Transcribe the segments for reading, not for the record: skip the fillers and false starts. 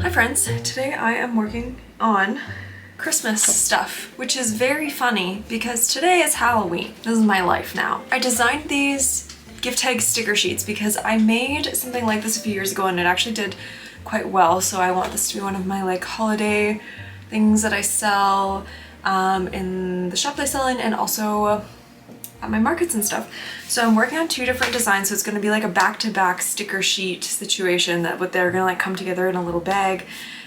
Hi friends, today I am working on Christmas stuff, which is very funny because today is Halloween. This is my life now. I designed these gift tag sticker sheets because I made something like this a few years ago and it actually did quite well, so I want this to be one of my like holiday things that I sell in the shop that I sell in and also at my markets and stuff. So I'm working on two different designs, so it's going to be like a back-to-back sticker sheet situation that they're going to like come together in a little bag.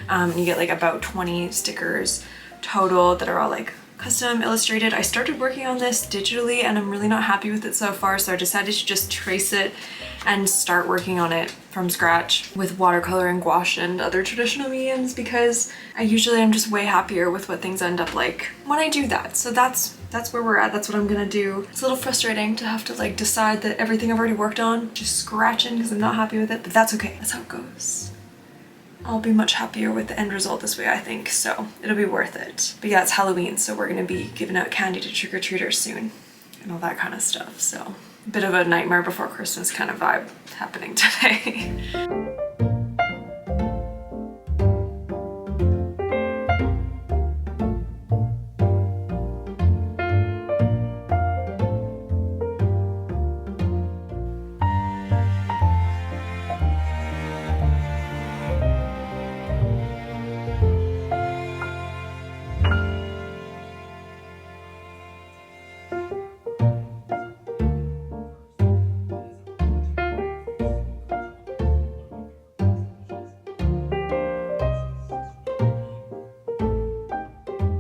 You get like about 20 stickers total that are all like custom illustrated. I started working on this digitally and I'm really not happy with it so far, so I decided to just trace it and start working on it from scratch with watercolor and gouache and other traditional mediums because I usually am just way happier with what things end up like when I do that. So that's where we're at. That's what I'm gonna do. It's a little frustrating to have to like decide that everything I've already worked on, just scratching because I'm not happy with it, but that's okay. That's how it goes. I'll be much happier with the end result this way, I think, so it'll be worth it. But yeah, it's Halloween, so we're gonna be giving out candy to trick-or-treaters soon and all that kind of stuff, so a bit of a nightmare before Christmas kind of vibe happening today.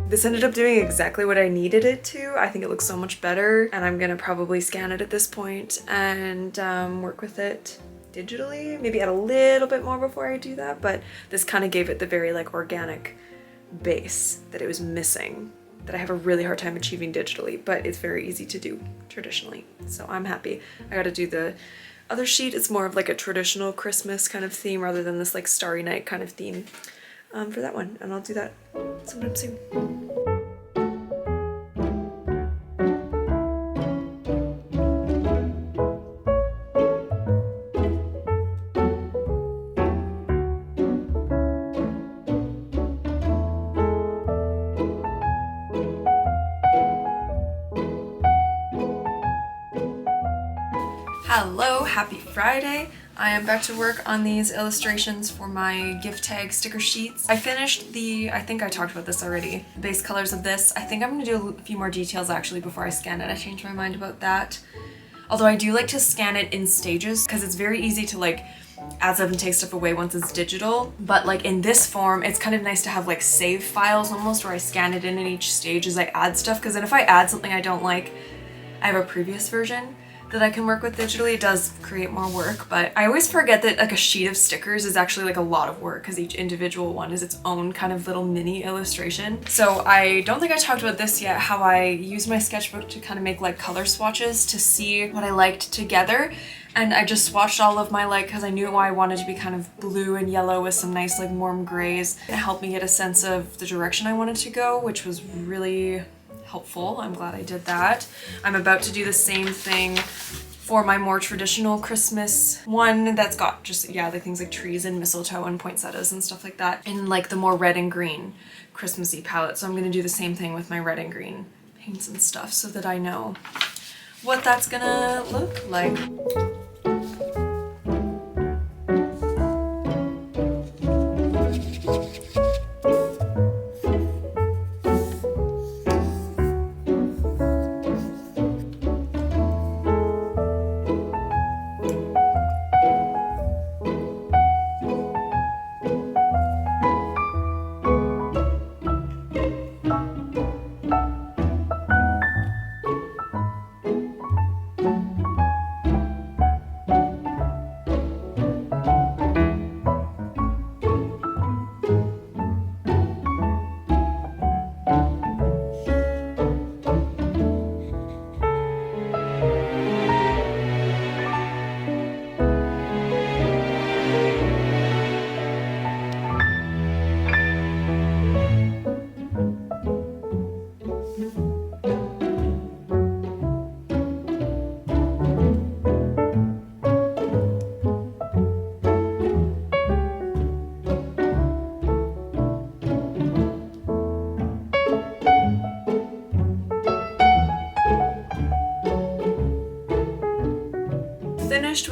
This ended up doing exactly what I needed it to. I think it looks so much better and I'm gonna probably scan it at this point and work with it digitally. Maybe add a little bit more before I do that, but this kind of gave it the very like organic base that it was missing, that I have a really hard time achieving digitally, but it's very easy to do traditionally. So I'm happy. I gotta do the other sheet. It's more of like a traditional Christmas kind of theme rather than this like Starry Night kind of theme for that one. And I'll do that sometime soon. Hello, happy Friday. I am back to work on these illustrations for my gift tag sticker sheets. I finished I think I talked about this already, the base colors of this. I think I'm gonna do a few more details actually before I scan it. I changed my mind about that. Although I do like to scan it in stages because it's very easy to like add stuff and take stuff away once it's digital. But like in this form, it's kind of nice to have like save files almost where I scan it in each stage as I add stuff, because then if I add something I don't like, I have a previous version that I can work with digitally. It does create more work, but I always forget that like a sheet of stickers is actually like a lot of work because each individual one is its own kind of little mini illustration. So I don't think I talked about this yet, how I use my sketchbook to kind of make like color swatches to see what I liked together. And I just swatched all of my like, because I knew I wanted to be kind of blue and yellow with some nice like warm grays. It helped me get a sense of the direction I wanted to go, which was really helpful. I'm glad I did that. I'm about to do the same thing for my more traditional Christmas one that's got just, yeah, the things like trees and mistletoe and poinsettias and stuff like that in like the more red and green Christmassy palette. So I'm gonna do the same thing with my red and green paints and stuff so that I know what that's gonna look like.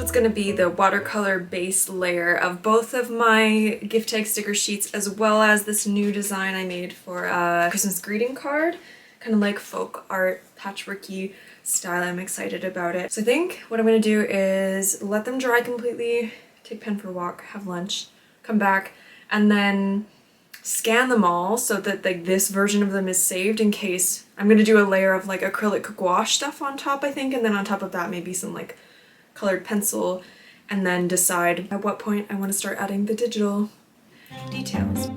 what's gonna be the watercolor base layer of both of my gift tag sticker sheets, as well as this new design I made for a Christmas greeting card. Kind of like folk art, patchworky style. I'm excited about it. So I think what I'm gonna do is let them dry completely, take pen for a walk, have lunch, come back, and then scan them all so that like this version of them is saved in case. I'm gonna do a layer of like acrylic gouache stuff on top, I think, and then on top of that maybe some like colored pencil, and then decide at what point I want to start adding the digital details.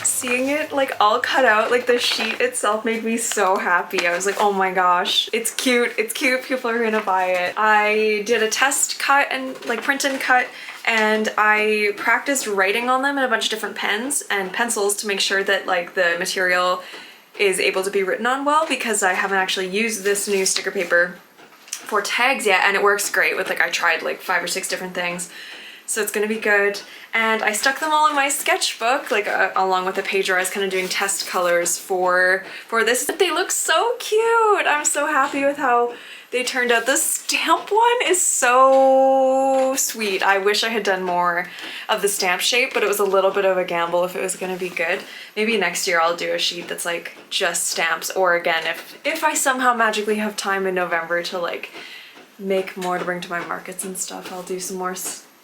Seeing it like all cut out, like the sheet itself made me so happy. I was like, oh my gosh, it's cute, people are gonna buy it. I did a test cut and like print and cut, and I practiced writing on them in a bunch of different pens and pencils to make sure that like the material is able to be written on well, because I haven't actually used this new sticker paper for tags yet, and it works great with like, I tried like 5 or 6 different things. So it's gonna be good. And I stuck them all in my sketchbook, like along with a page where I was kind of doing test colors for this. But they look so cute. I'm so happy with how they turned out. The stamp one is so sweet. I wish I had done more of the stamp shape, but it was a little bit of a gamble if it was gonna be good. Maybe next year I'll do a sheet that's like just stamps, or again, if I somehow magically have time in November to like make more to bring to my markets and stuff, I'll do some more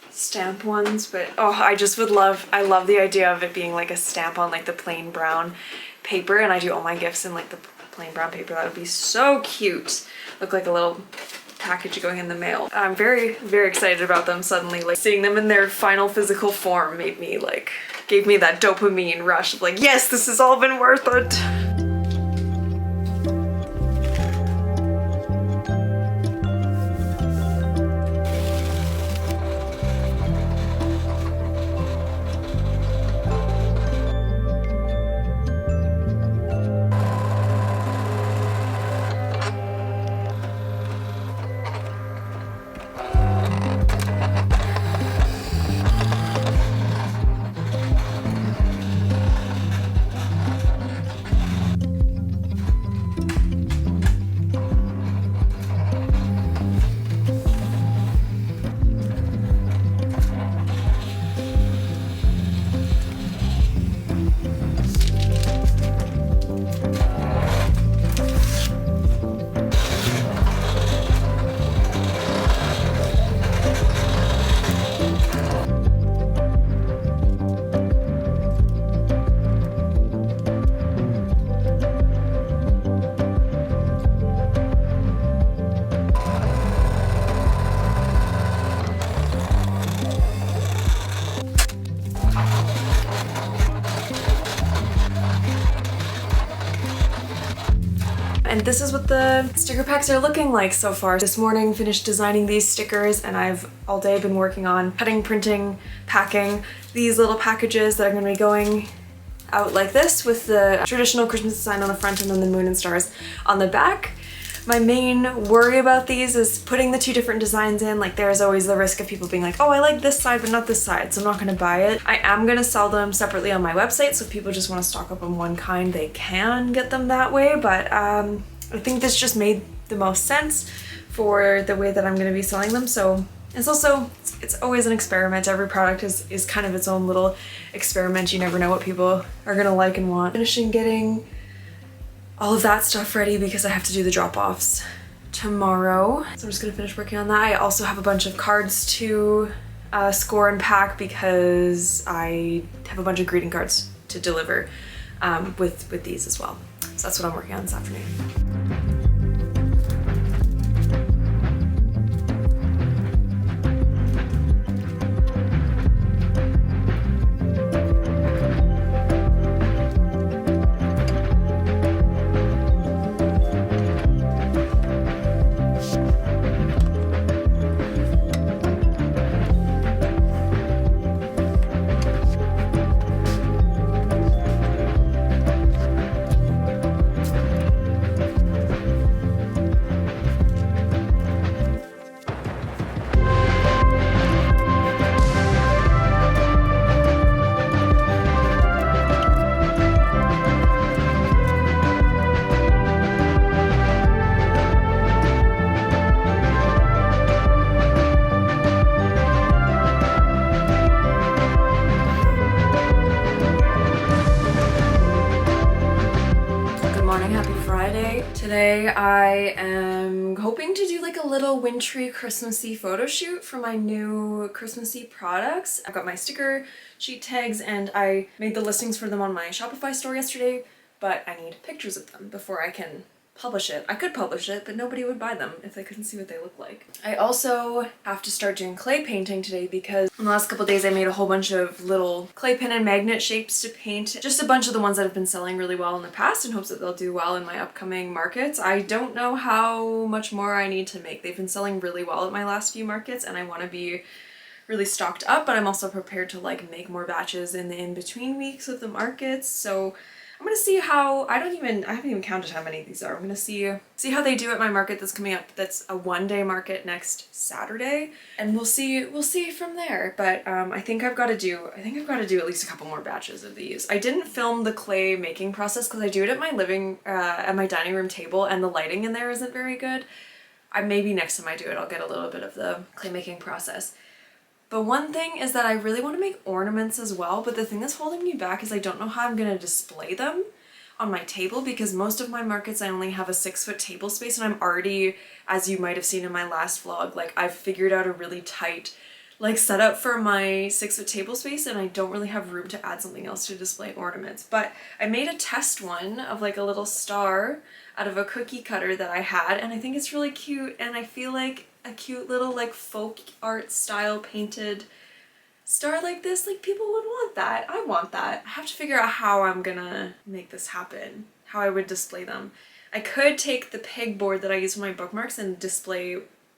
stamp ones. But oh, I love the idea of it being like a stamp on like the plain brown paper, and I do all my gifts in like the plain brown paper. That would be so cute. Look like a little package going in the mail. I'm very, very excited about them suddenly. Like seeing them in their final physical form made me like, gave me that dopamine rush of like, yes, this has all been worth it. And this is what the sticker packs are looking like so far. This morning finished designing these stickers, and I've all day been working on cutting, printing, packing these little packages that are going to be going out like this with the traditional Christmas design on the front and then the moon and stars on the back. My main worry about these is putting the two different designs in. Like there's always the risk of people being like, oh, I like this side but not this side, so I'm not gonna buy it. I am gonna sell them separately on my website, so if people just want to stock up on one kind, they can get them that way, but I think this just made the most sense for the way that I'm gonna be selling them. So it's also, it's always an experiment. Every product is kind of its own little experiment. You never know what people are gonna like and want. Finishing getting all of that stuff ready because I have to do the drop-offs tomorrow. So I'm just gonna finish working on that. I also have a bunch of cards to score and pack because I have a bunch of greeting cards to deliver with these as well. So that's what I'm working on this afternoon. Today I am hoping to do like a little wintry Christmassy photo shoot for my new Christmassy products. I've got my sticker sheet tags and I made the listings for them on my Shopify store yesterday, but I need pictures of them before I can publish it. I could publish it, but nobody would buy them if they couldn't see what they look like. I also have to start doing clay painting today because in the last couple of days I made a whole bunch of little clay pin and magnet shapes to paint. Just a bunch of the ones that have been selling really well in the past in hopes that they'll do well in my upcoming markets. I don't know how much more I need to make. They've been selling really well at my last few markets and I want to be really stocked up, but I'm also prepared to like make more batches in the in-between weeks of the markets. So I'm gonna see how, I haven't even counted how many these are. I'm gonna see how they do at my market that's coming up. That's a one-day market next Saturday, and we'll see from there. But I think I've got to do at least a couple more batches of these. I didn't film the clay making process because I do it at my at my dining room table, and the lighting in there isn't very good. Maybe next time I do it, I'll get a little bit of the clay making process. But one thing is that I really want to make ornaments as well, but the thing that's holding me back is I don't know how I'm going to display them on my table because most of my markets I only have a 6-foot table space and I'm already, as you might have seen in my last vlog, like I've figured out a really tight like setup for my 6-foot table space and I don't really have room to add something else to display ornaments. But I made a test one of like a little star out of a cookie cutter that I had and I think it's really cute and I feel like a cute little like folk art style painted star like this, like people would want that. I want that. I have to figure out how I'm gonna make this happen, how I would display them. I could take the pegboard that I use for my bookmarks and display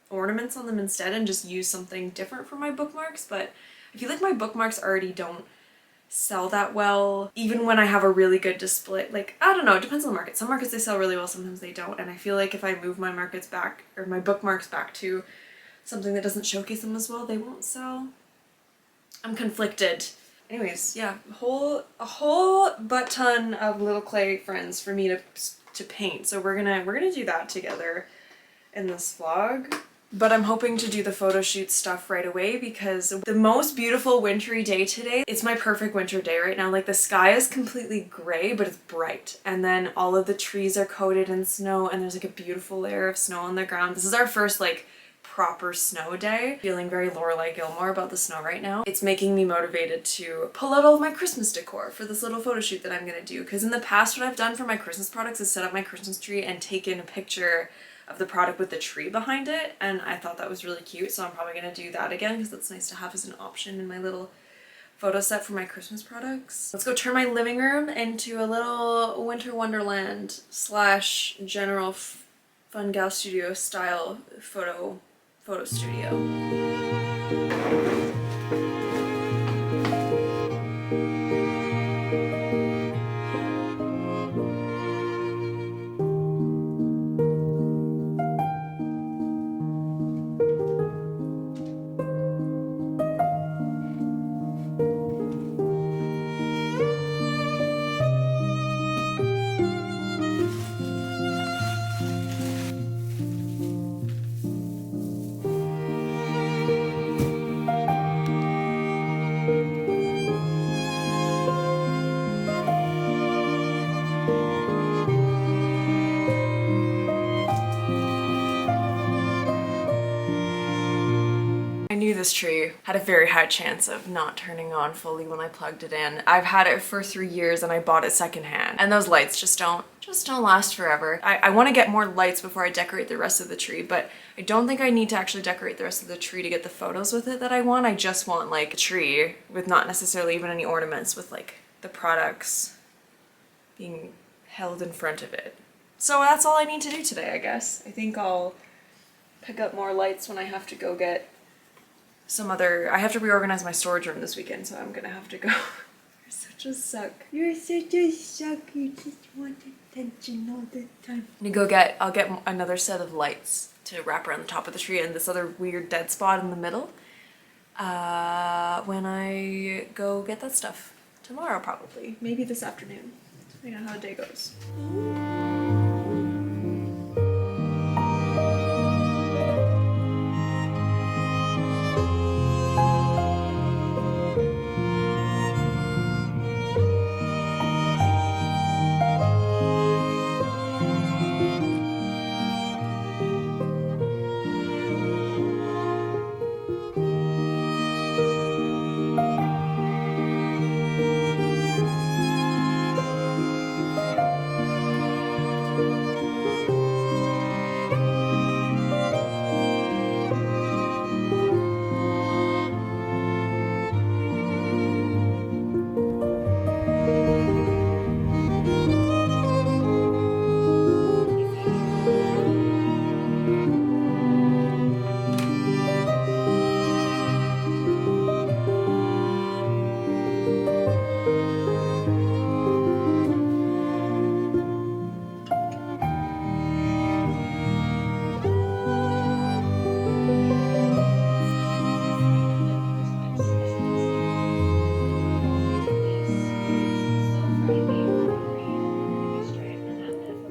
ornaments on them instead and just use something different for my bookmarks, but I feel like my bookmarks already don't sell that well even when I have a really good display. Like I don't know, it depends on the market. Some markets they sell really well, sometimes they don't, and I feel like if I move my markets back or my bookmarks back to something that doesn't showcase them as well, they won't sell. I'm conflicted. Anyways, yeah, a whole butt ton of little clay friends for me to paint, so we're gonna do that together in this vlog. But I'm hoping to do the photo shoot stuff right away because the most beautiful wintry day today, it's my perfect winter day right now. Like the sky is completely gray, but it's bright. And then all of the trees are coated in snow and there's like a beautiful layer of snow on the ground. This is our first like proper snow day. Feeling very Lorelai Gilmore about the snow right now. It's making me motivated to pull out all of my Christmas decor for this little photo shoot that I'm gonna do. Because in the past what I've done for my Christmas products is set up my Christmas tree and taken a picture of the product with the tree behind it, and I thought that was really cute, so I'm probably gonna do that again because that's nice to have as an option in my little photo set for my Christmas products. Let's go turn my living room into a little winter wonderland slash general fun gal studio style photo studio. this tree had a very high chance of not turning on fully when I plugged it in. I've had it for 3 years and I bought it secondhand, and those lights just don't last forever. I want to get more lights before I decorate the rest of the tree, but I don't think I need to actually decorate the rest of the tree to get the photos with it that I want. I just want like a tree with not necessarily even any ornaments, with like the products being held in front of it. So that's all I need to do today, I guess. I think I'll pick up more lights when I have to go get some other... I have to reorganize my storage room this weekend, so I'm gonna have to go. You're such a suck. You're such a suck. You just want attention all the time. I'll get another set of lights to wrap around the top of the tree and this other weird dead spot in the middle when I go get that stuff tomorrow, probably. Maybe this afternoon, depending on how the day goes.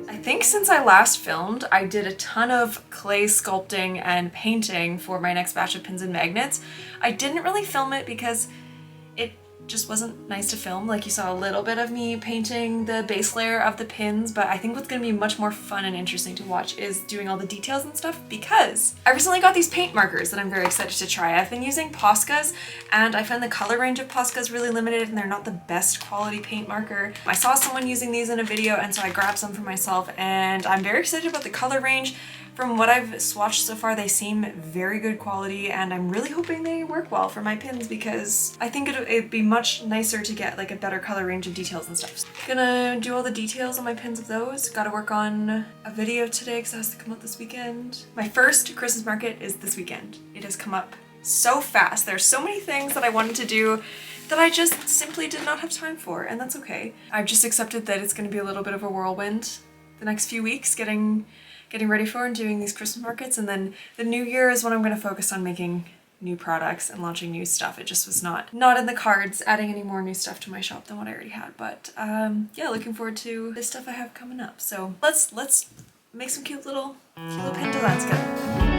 I think since I last filmed, I did a ton of clay sculpting and painting for my next batch of pins and magnets. I didn't really film it because it just wasn't nice to film. Like, you saw a little bit of me painting the base layer of the pins, but I think what's gonna be much more fun and interesting to watch is doing all the details and stuff, because I recently got these paint markers that I'm very excited to try. I've been using Posca's, and I find the color range of Posca's really limited and they're not the best quality paint marker. I saw someone using these in a video, and so I grabbed some for myself, and I'm very excited about the color range. From what I've swatched so far, they seem very good quality, and I'm really hoping they work well for my pins, because I think it'd be much nicer to get like a better color range of details and stuff. So gonna do all the details on my pins of those. Gotta work on a video today because it has to come out this weekend. My first Christmas market is this weekend. It has come up so fast. There's so many things that I wanted to do that I just simply did not have time for, and that's okay. I've just accepted that it's gonna be a little bit of a whirlwind the next few weeks, getting ready for and doing these Christmas markets, and then the new year is when I'm going to focus on making new products and launching new stuff. It just was not in the cards adding any more new stuff to my shop than what I already had, but yeah, looking forward to this stuff I have coming up. So let's make some cute little pin designs together.